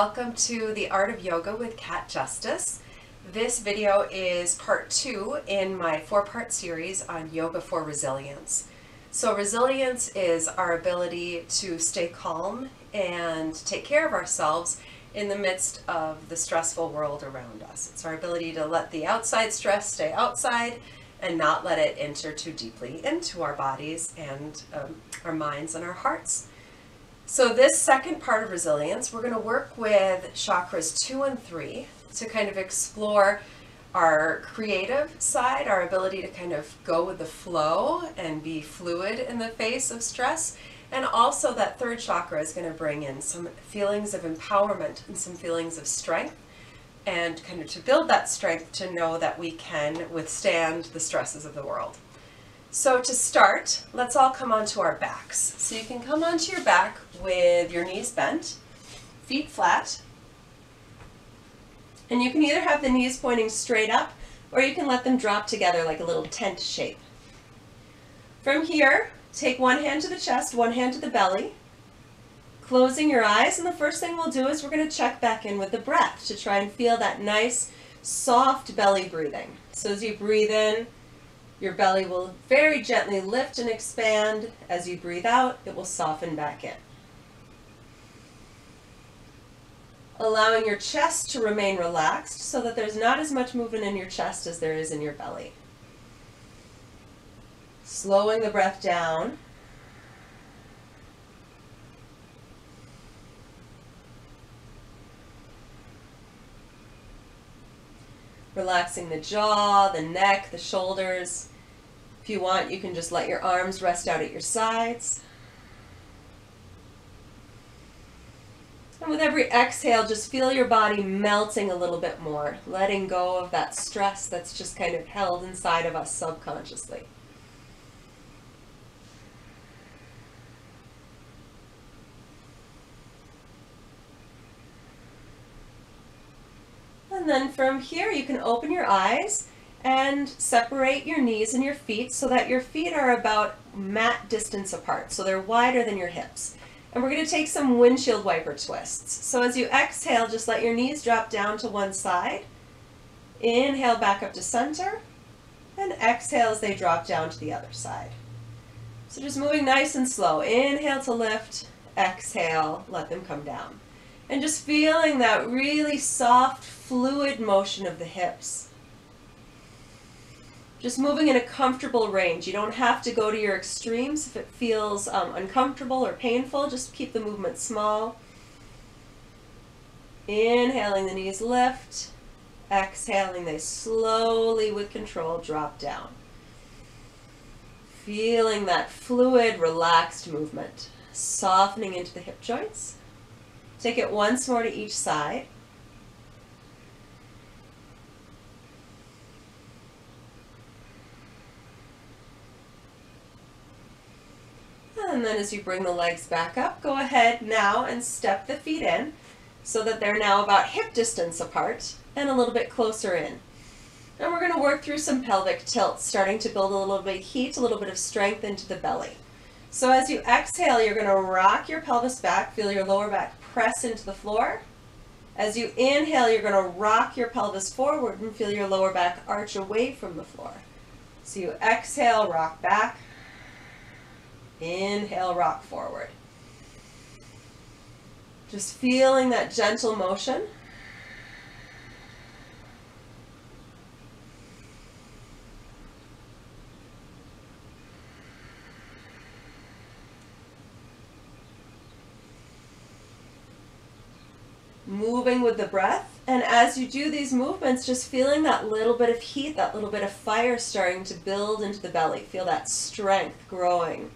welcome to the Art of Yoga with Kat Justice. This video is part 2 in my 4-part series on yoga for resilience. So resilience is our ability to stay calm and take care of ourselves in the midst of the stressful world around us. It's our ability to let the outside stress stay outside and not let it enter too deeply into our bodies and our minds and our hearts. So this second part of resilience, we're going to work with chakras 2 and 3 to kind of explore our creative side, our ability to kind of go with the flow and be fluid in the face of stress. And also that third chakra is going to bring in some feelings of empowerment and some feelings of strength, and kind of to build that strength to know that we can withstand the stresses of the world. So to start, let's all come onto our backs. So you can come onto your back with your knees bent, feet flat, and you can either have the knees pointing straight up or you can let them drop together like a little tent shape. From here, take one hand to the chest, one hand to the belly, closing your eyes, and the first thing we'll do is we're going to check back in with the breath to try and feel that nice, soft belly breathing. So as you breathe in, your belly will very gently lift and expand. As you breathe out, it will soften back in. Allowing your chest to remain relaxed so that there's not as much movement in your chest as there is in your belly. Slowing the breath down. Relaxing the jaw, the neck, the shoulders. If you want, you can just let your arms rest out at your sides. And with every exhale, just feel your body melting a little bit more, letting go of that stress that's just kind of held inside of us subconsciously. And then from here, you can open your eyes and separate your knees and your feet so that your feet are about mat distance apart. So they're wider than your hips. And we're going to take some windshield wiper twists. So as you exhale, just let your knees drop down to one side. Inhale back up to center. And exhale as they drop down to the other side. So just moving nice and slow. Inhale to lift. Exhale, let them come down. And just feeling that really soft, fluid motion of the hips. Just moving in a comfortable range. You don't have to go to your extremes if it feels uncomfortable or painful. Just keep the movement small. Inhaling, the knees lift. Exhaling, they slowly, with control, drop down. Feeling that fluid, relaxed movement. Softening into the hip joints. Take it once more to each side. And then as you bring the legs back up, go ahead now and step the feet in so that they're now about hip distance apart and a little bit closer in. And we're going to work through some pelvic tilts, starting to build a little bit of heat, a little bit of strength into the belly. So as you exhale, you're going to rock your pelvis back, feel your lower back press into the floor. As you inhale, you're going to rock your pelvis forward and feel your lower back arch away from the floor. So you exhale, rock back. Inhale, rock forward. Just feeling that gentle motion. Moving with the breath, and as you do these movements, just feeling that little bit of heat, that little bit of fire starting to build into the belly. Feel that strength growing.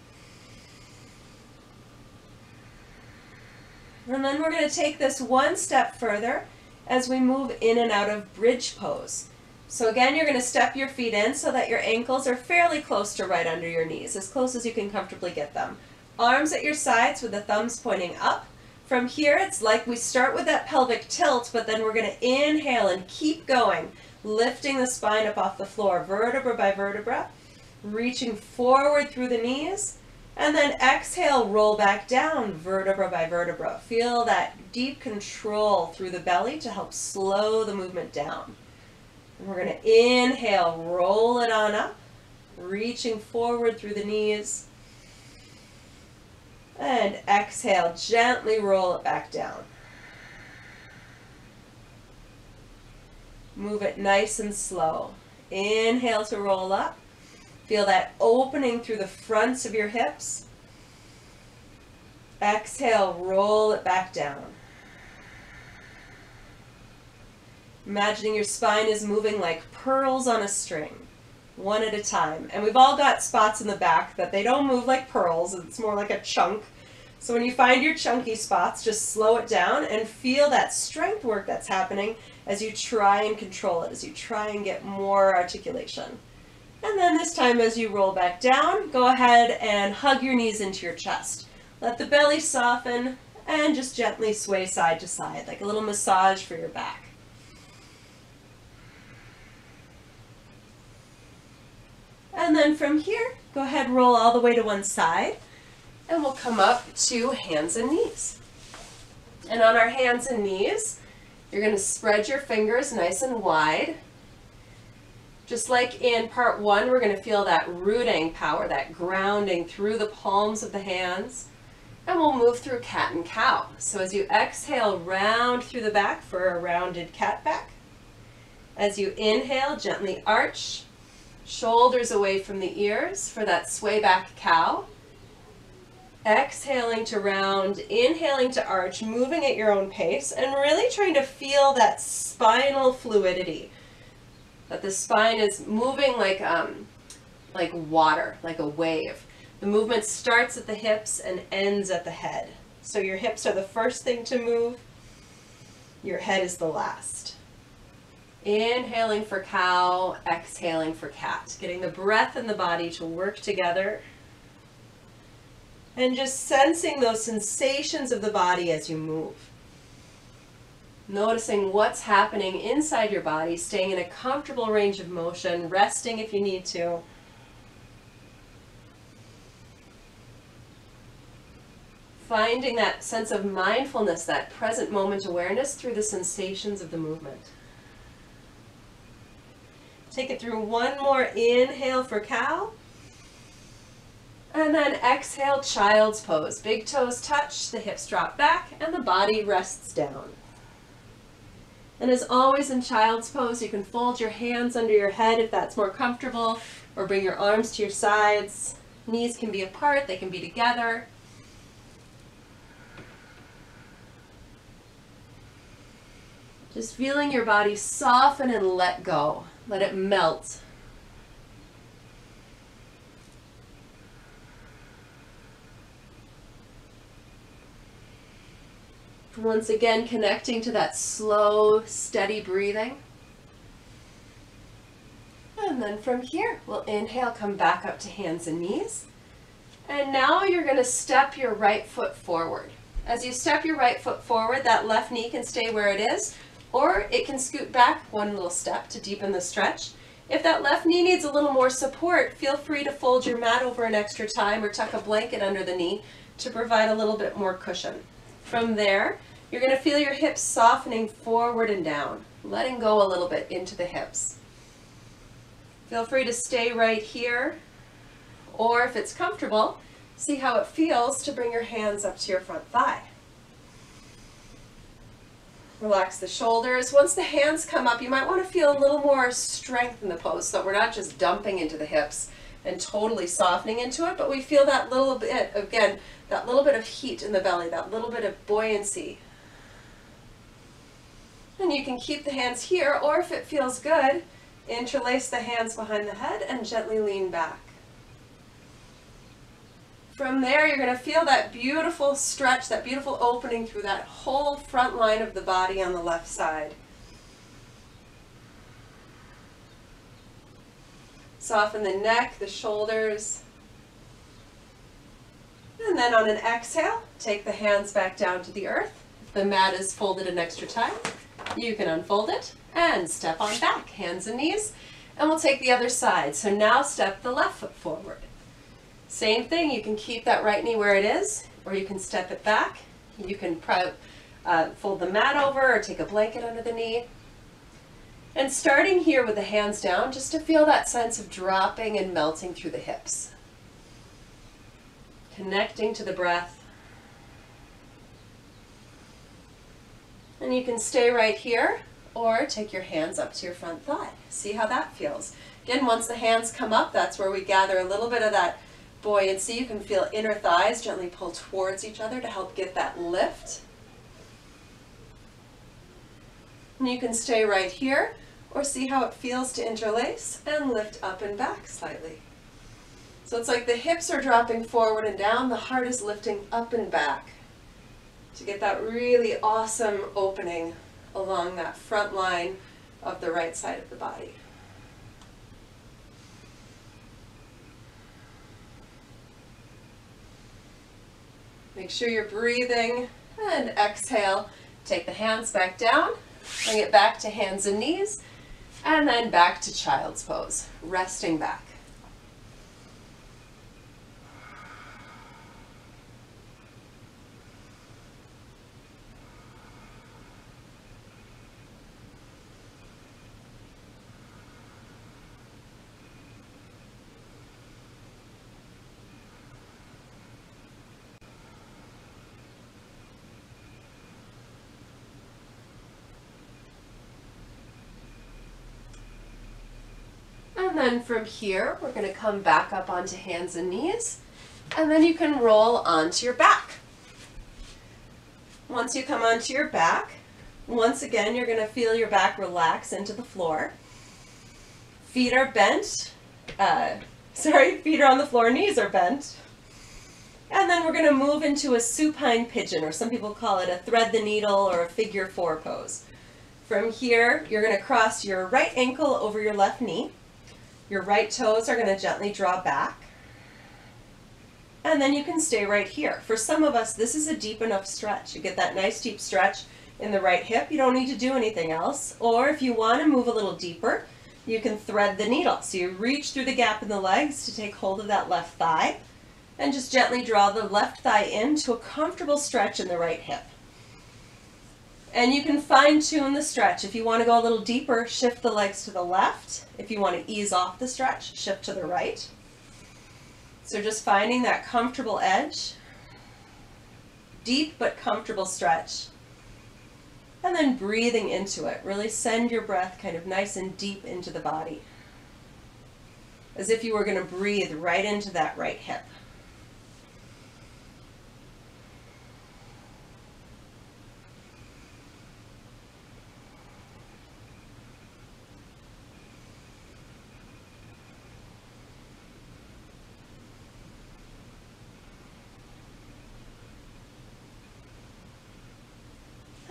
And then we're going to take this one step further as we move in and out of bridge pose. So again, you're going to step your feet in so that your ankles are fairly close to right under your knees, as close as you can comfortably get them. Arms at your sides with the thumbs pointing up. From here, it's like we start with that pelvic tilt, but then we're going to inhale and keep going, lifting the spine up off the floor, vertebra by vertebra, reaching forward through the knees, And then exhale, roll back down, vertebra by vertebra. Feel that deep control through the belly to help slow the movement down. And we're going to inhale, roll it on up, reaching forward through the knees. And exhale, gently roll it back down. Move it nice and slow. Inhale to roll up. Feel that opening through the fronts of your hips. Exhale, roll it back down. Imagining your spine is moving like pearls on a string, one at a time. And we've all got spots in the back that they don't move like pearls, it's more like a chunk. So when you find your chunky spots, just slow it down and feel that strength work that's happening as you try and control it, as you try and get more articulation. And then this time as you roll back down, go ahead and hug your knees into your chest. Let the belly soften and just gently sway side to side, like a little massage for your back. And then from here, go ahead, roll all the way to one side, and we'll come up to hands and knees. And on our hands and knees, you're going to spread your fingers nice and wide. Just like in part one, we're going to feel that rooting power, that grounding through the palms of the hands. And we'll move through cat and cow. So as you exhale, round through the back for a rounded cat back. As you inhale, gently arch, shoulders away from the ears for that sway back cow. Exhaling to round, inhaling to arch, moving at your own pace, and really trying to feel that spinal fluidity. That the spine is moving like water, like a wave. The movement starts at the hips and ends at the head. So your hips are the first thing to move. Your head is the last. Inhaling for cow, exhaling for cat. Getting the breath and the body to work together. And just sensing those sensations of the body as you move. Noticing what's happening inside your body, staying in a comfortable range of motion, resting if you need to. Finding that sense of mindfulness, that present moment awareness through the sensations of the movement. Take it through one more inhale for cow. And then exhale, child's pose. Big toes touch, the hips drop back, and the body rests down. And as always in child's pose, you can fold your hands under your head if that's more comfortable, or bring your arms to your sides. Knees can be apart, they can be together. Just feeling your body soften and let go. Let it melt. Once again, connecting to that slow, steady breathing. And then from here, we'll inhale, come back up to hands and knees. And now you're going to step your right foot forward. As you step your right foot forward, that left knee can stay where it is, or it can scoot back one little step to deepen the stretch. If that left knee needs a little more support, feel free to fold your mat over an extra time or tuck a blanket under the knee to provide a little bit more cushion. From there, you're going to feel your hips softening forward and down, letting go a little bit into the hips. Feel free to stay right here, or if it's comfortable, see how it feels to bring your hands up to your front thigh. Relax the shoulders. Once the hands come up, you might want to feel a little more strength in the pose, so we're not just dumping into the hips and totally softening into it, but we feel that little bit, again, that little bit of heat in the belly, that little bit of buoyancy. And you can keep the hands here, or if it feels good, interlace the hands behind the head and gently lean back. From there, you're going to feel that beautiful stretch, that beautiful opening through that whole front line of the body on the left side. Soften the neck, the shoulders. And then on an exhale, take the hands back down to the earth. If the mat is folded an extra time, you can unfold it and step on back, hands and knees. And we'll take the other side. So now step the left foot forward. Same thing, you can keep that right knee where it is, or you can step it back. You can fold the mat over or take a blanket under the knee. And starting here with the hands down, just to feel that sense of dropping and melting through the hips. Connecting to the breath. And you can stay right here, or take your hands up to your front thigh. See how that feels. Again, once the hands come up, that's where we gather a little bit of that buoyancy. You can feel inner thighs gently pull towards each other to help get that lift. And you can stay right here, or see how it feels to interlace and lift up and back slightly. So it's like the hips are dropping forward and down, the heart is lifting up and back to get that really awesome opening along that front line of the right side of the body. Make sure you're breathing, and exhale. Take the hands back down, bring it back to hands and knees, and then back to child's pose, resting back. And then from here, we're going to come back up onto hands and knees, and then you can roll onto your back. Once you come onto your back, once again, you're going to feel your back relax into the floor. Feet are bent. Feet are on the floor, knees are bent. And then we're going to move into a supine pigeon, or some people call it a thread the needle or a figure 4 pose. From here, you're going to cross your right ankle over your left knee. Your right toes are going to gently draw back. And then you can stay right here. For some of us, this is a deep enough stretch. You get that nice deep stretch in the right hip. You don't need to do anything else. Or if you want to move a little deeper, you can thread the needle. So you reach through the gap in the legs to take hold of that left thigh, and just gently draw the left thigh into a comfortable stretch in the right hip. And you can fine tune the stretch. If you want to go a little deeper, shift the legs to the left. If you want to ease off the stretch, shift to the right. So just finding that comfortable edge, deep but comfortable stretch, and then breathing into it. Really send your breath kind of nice and deep into the body, as if you were going to breathe right into that right hip.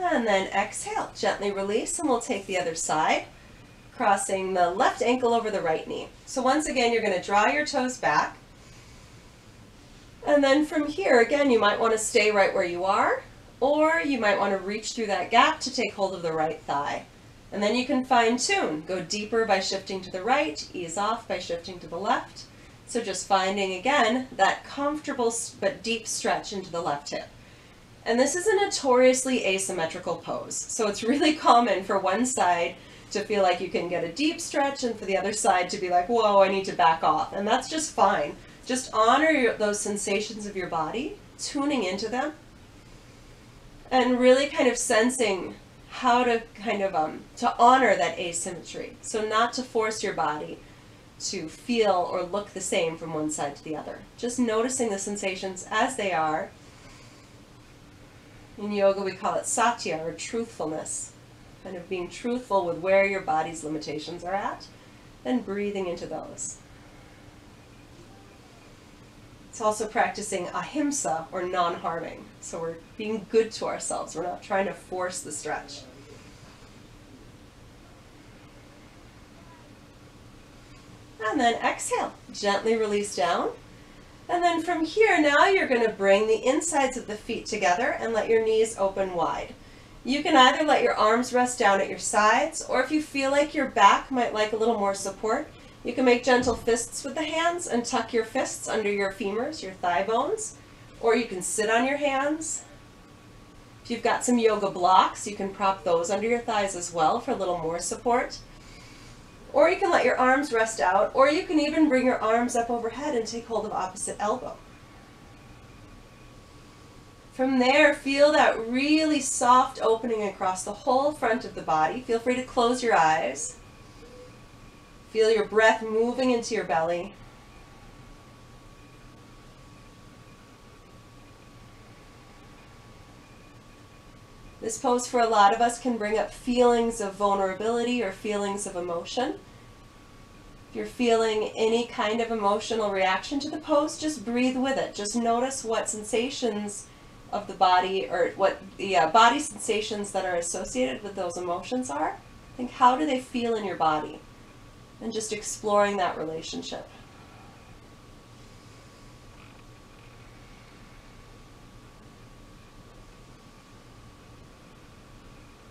And then exhale, gently release, and we'll take the other side, crossing the left ankle over the right knee. So once again, you're going to draw your toes back. And then from here, again, you might want to stay right where you are, or you might want to reach through that gap to take hold of the right thigh. And then you can fine tune, go deeper by shifting to the right, ease off by shifting to the left. So just finding, again, that comfortable but deep stretch into the left hip. And this is a notoriously asymmetrical pose. So it's really common for one side to feel like you can get a deep stretch, and for the other side to be like, whoa, I need to back off. And that's just fine. Just honor those sensations of your body, tuning into them, and really kind of sensing how to kind of to honor that asymmetry. So not to force your body to feel or look the same from one side to the other. Just noticing the sensations as they are. In yoga, we call it satya, or truthfulness. Kind of being truthful with where your body's limitations are at, and breathing into those. It's also practicing ahimsa, or non-harming. So we're being good to ourselves. We're not trying to force the stretch. And then exhale, gently release down. And then from here, now you're going to bring the insides of the feet together and let your knees open wide. You can either let your arms rest down at your sides, or if you feel like your back might like a little more support, You can make gentle fists with the hands and tuck your fists under your femurs, your thigh bones, or you can sit on your hands. If you've got some yoga blocks, you can prop those under your thighs as well for a little more support. Or you can let your arms rest out, or you can even bring your arms up overhead and take hold of opposite elbow. From there, feel that really soft opening across the whole front of the body. Feel free to close your eyes. Feel your breath moving into your belly. This pose for a lot of us can bring up feelings of vulnerability or feelings of emotion. If you're feeling any kind of emotional reaction to the pose, just breathe with it. Just notice what sensations of the body, or what the body sensations that are associated with those emotions are. Think, how do they feel in your body? And just exploring that relationship.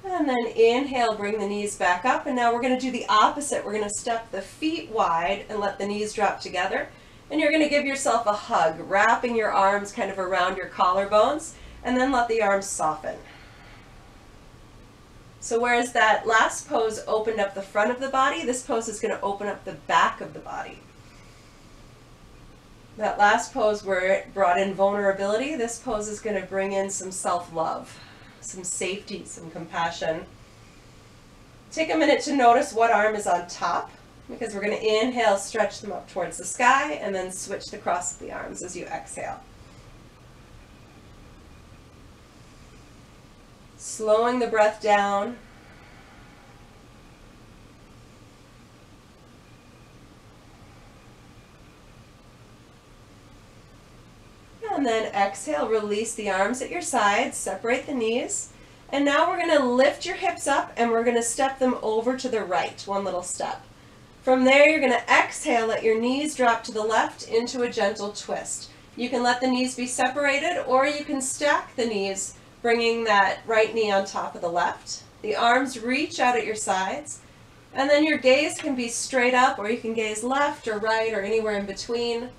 And then inhale, bring the knees back up, and now we're going to do the opposite. We're going to step the feet wide and let the knees drop together. And you're going to give yourself a hug, wrapping your arms kind of around your collarbones, and then let the arms soften. So whereas that last pose opened up the front of the body, this pose is going to open up the back of the body. That last pose where it brought in vulnerability, this pose is going to bring in some self-love, some safety, some compassion. Take a minute to notice what arm is on top, because we're going to inhale, stretch them up towards the sky, and then switch the cross of the arms as you exhale. Slowing the breath down. And then exhale, release the arms at your sides, separate the knees. And now we're going to lift your hips up and we're going to step them over to the right, one little step. From there, you're going to exhale, let your knees drop to the left into a gentle twist. You can let the knees be separated, or you can stack the knees, bringing that right knee on top of the left. The arms reach out at your sides, and then your gaze can be straight up, or you can gaze left or right or anywhere in between.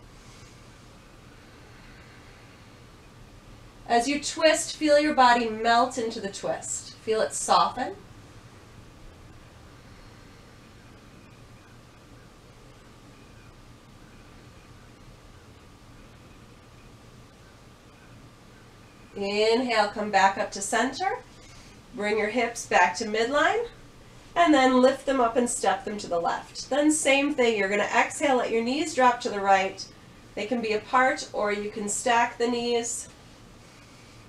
As you twist, feel your body melt into the twist. Feel it soften. Inhale, come back up to center. Bring your hips back to midline, and then lift them up and step them to the left. Then same thing, you're going to exhale, let your knees drop to the right. They can be apart, or you can stack the knees.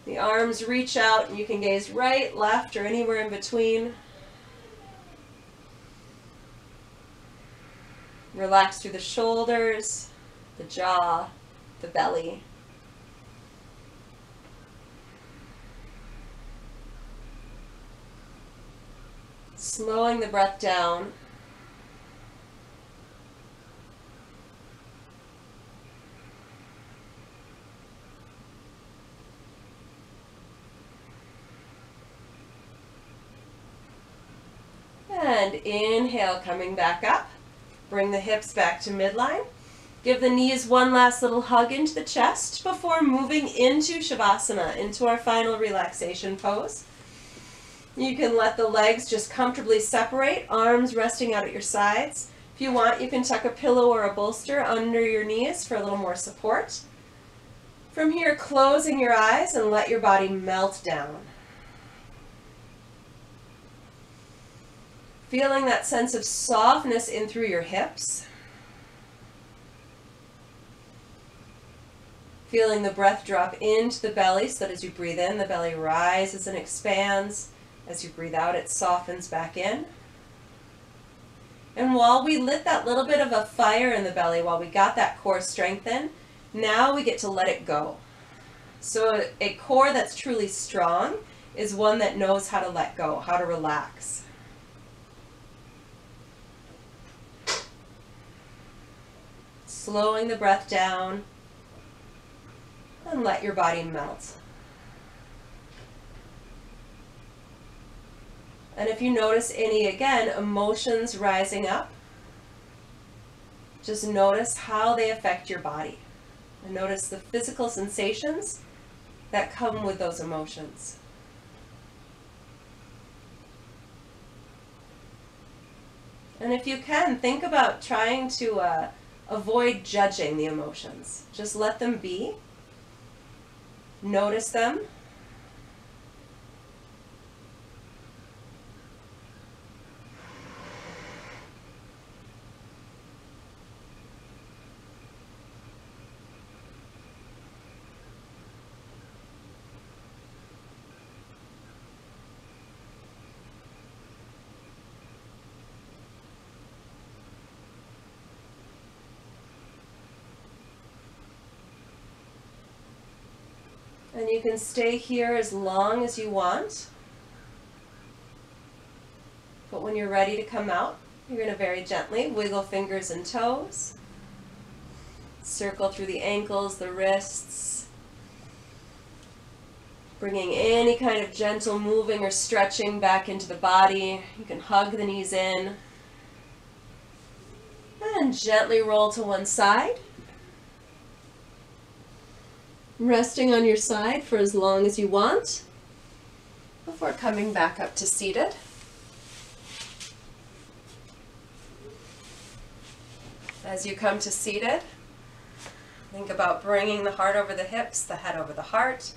The arms reach out, and you can gaze right, left, or anywhere in between. Relax through the shoulders, the jaw, the belly. Slowing the breath down. And inhale, coming back up. Bring the hips back to midline. Give the knees one last little hug into the chest before moving into Shavasana, into our final relaxation pose. You can let the legs just comfortably separate, arms resting out at your sides. If you want, you can tuck a pillow or a bolster under your knees for a little more support. From here, closing your eyes and let your body melt down. Feeling that sense of softness in through your hips. Feeling the breath drop into the belly so that as you breathe in, the belly rises and expands. As you breathe out, it softens back in. And while we lit that little bit of a fire in the belly, while we got that core strengthened, now we get to let it go. So a core that's truly strong is one that knows how to let go, how to relax. Slowing the breath down, and let your body melt. And if you notice any, again, emotions rising up, Just notice how they affect your body. And notice the physical sensations that come with those emotions. And if you can, think about trying to avoid judging the emotions. Just let them be. Notice them. And you can stay here as long as you want. But when you're ready to come out, you're going to very gently wiggle fingers and toes. Circle through the ankles, the wrists. Bringing any kind of gentle moving or stretching back into the body. You can hug the knees in. And gently roll to one side. Resting on your side for as long as you want before coming back up to seated. As you come to seated, think about bringing the heart over the hips, the head over the heart,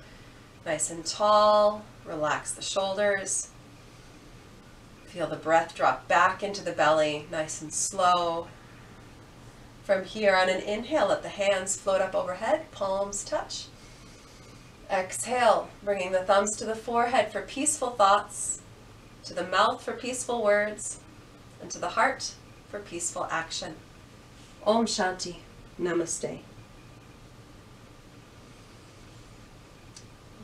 nice and tall. Relax the shoulders. Feel the breath drop back into the belly, nice and slow. From here, on an inhale, let the hands float up overhead, palms touch. Exhale, bringing the thumbs to the forehead for peaceful thoughts, to the mouth for peaceful words, and to the heart for peaceful action. Om Shanti. Namaste.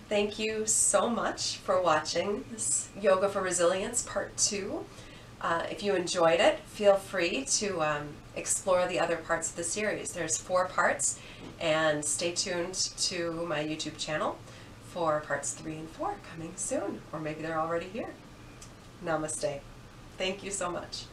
Thank you so much for watching this Yoga for Resilience Part 2. If you enjoyed it, feel free to explore the other parts of the series. There's 4 parts, and stay tuned to my YouTube channel for parts 3 and 4 coming soon, or maybe they're already here. Namaste. Thank you so much.